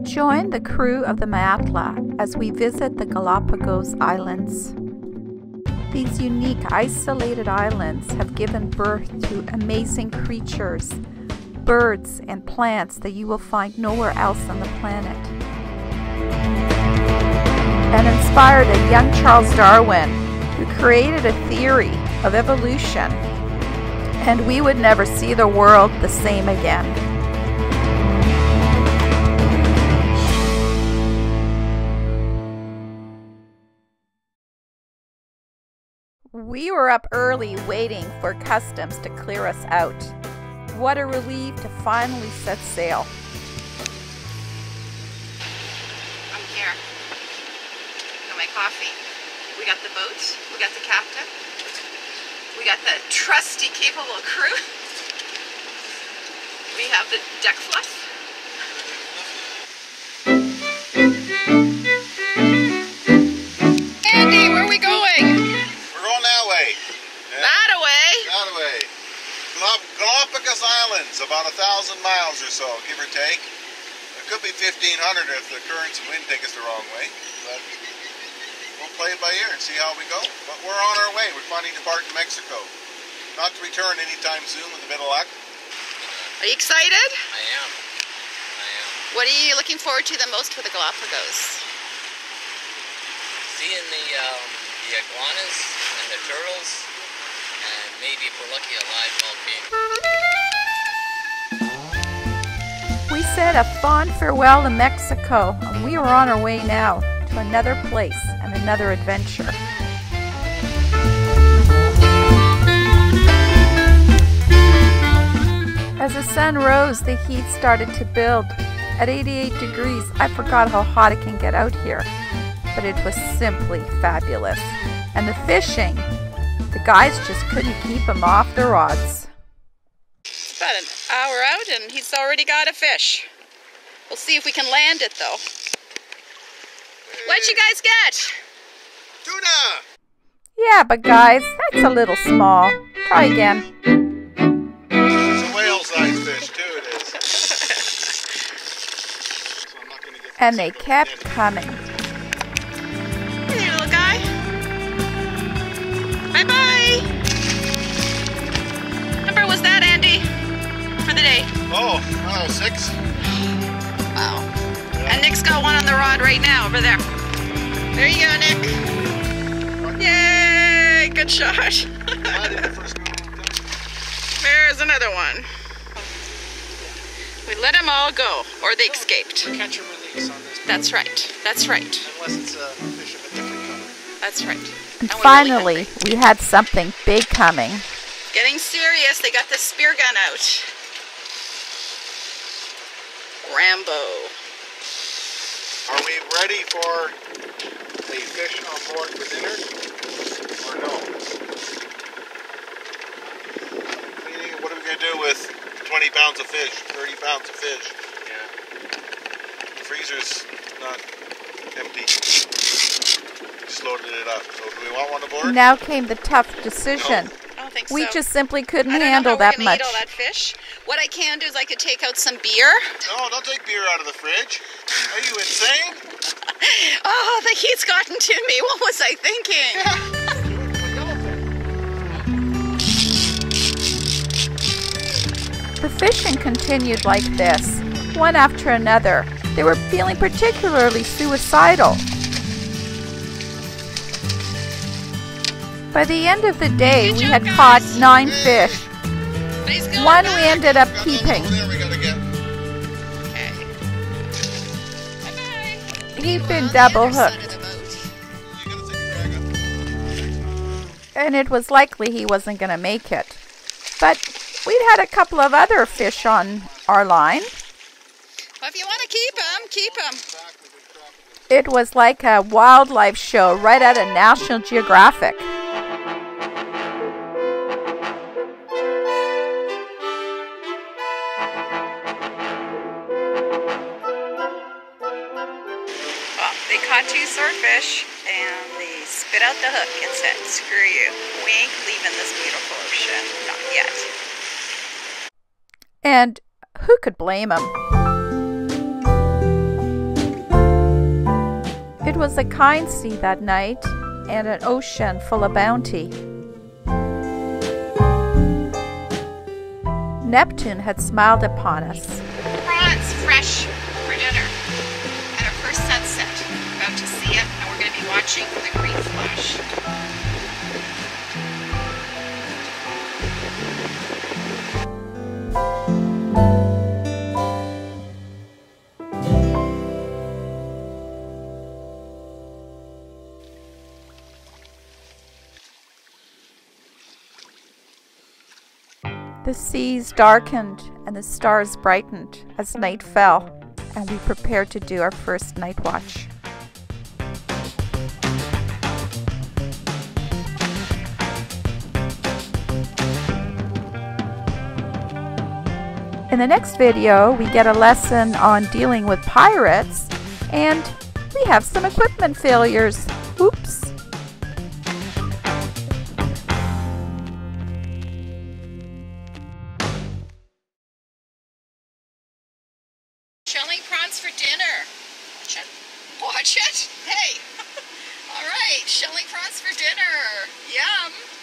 Join the crew of the Maiatla as we visit the Galapagos Islands. These unique, isolated islands have given birth to amazing creatures, birds and plants that you will find nowhere else on the planet. And inspired a young Charles Darwin, who created a theory of evolution, and we would never see the world the same again. We were up early waiting for customs to clear us out. What a relief to finally set sail. I'm here. Got my coffee. We got the boat. We got the captain. We got the trusty, capable crew. We have the deck fluff. Andy, where are we going? Galapagos Islands, about 1,000 miles or so, give or take. It could be 1,500 if the currents and wind take us the wrong way, but we'll play it by ear and see how we go. But we're on our way. We're finally departing Mexico. Not to return anytime soon with a bit of luck. Are you excited? I am. What are you looking forward to the most with the Galapagos? Seeing the iguanas and the turtles. And maybe if we're lucky, a live volcano. We said a fond farewell to Mexico, and we were on our way now to another place and another adventure. As the sun rose, the heat started to build. At 88 degrees, I forgot how hot it can get out here, but it was simply fabulous. And the fishing, the guys just couldn't keep them off the rods. It's about an hour out and he's already got a fish. We'll see if we can land it though. What'd you guys get? Tuna! Yeah, but guys, that's a little small. Try again. It's a whale-sized fish too, it is. So I'm not gonna get And they kept coming. Hey, little guy. Bye-bye. Number was that, Andy? For the day. Oh, 6. Wow. And Nick's got one on the rod right now over there. There you go, Nick. Yay! Good shot. There's another one. We let them all go, or they escaped. Catch and release on this. That's right. That's right. Unless it's a fish of a different color. That's right. And we're finally, really we had something big coming. getting serious. They got the spear gun out. Rambo. Are we ready for the fish on board for dinner, or no? What are we going to do with 20 pounds of fish, 30 pounds of fish? Yeah. The freezer's not empty. Just loaded it up. So do we want one aboard? Now came the tough decision. No. I don't think We so. just simply couldn't I don't handle know how that we're much. gonna eat all that fish. What I can do is I could take out some beer. No, don't take beer out of the fridge. Are you insane? Oh, the heat's gotten to me. What was I thinking? The fishing continued like this, one after another. They were feeling particularly suicidal. By the end of the day, we had caught 9 fish. Nice going, One we guys. ended up Got keeping. another one over there we gotta get. Okay. Bye-bye. He'd been On the double other side hooked, of the boat. You gotta take your bag up. and it was likely he wasn't going to make it. But we'd had a couple of other fish on our line. Well, if you want to keep them, keep them. It was like a wildlife show right out of National Geographic. Well, they caught 2 swordfish and they spit out the hook and said, screw you. We ain't leaving this beautiful ocean. Not yet. And who could blame him? It was a kind sea that night and an ocean full of bounty. Neptune had smiled upon us. Prawns fresh for dinner at our first sunset. We're about to see it, and we're going to be watching the green flash. The seas darkened and the stars brightened as night fell, and we prepared to do our first night watch. In the next video, we get a lesson on dealing with pirates, and we have some equipment failures. Oops! Shelling prawns for dinner. Watch it. Hey. All right, shelling prawns for dinner. Yum.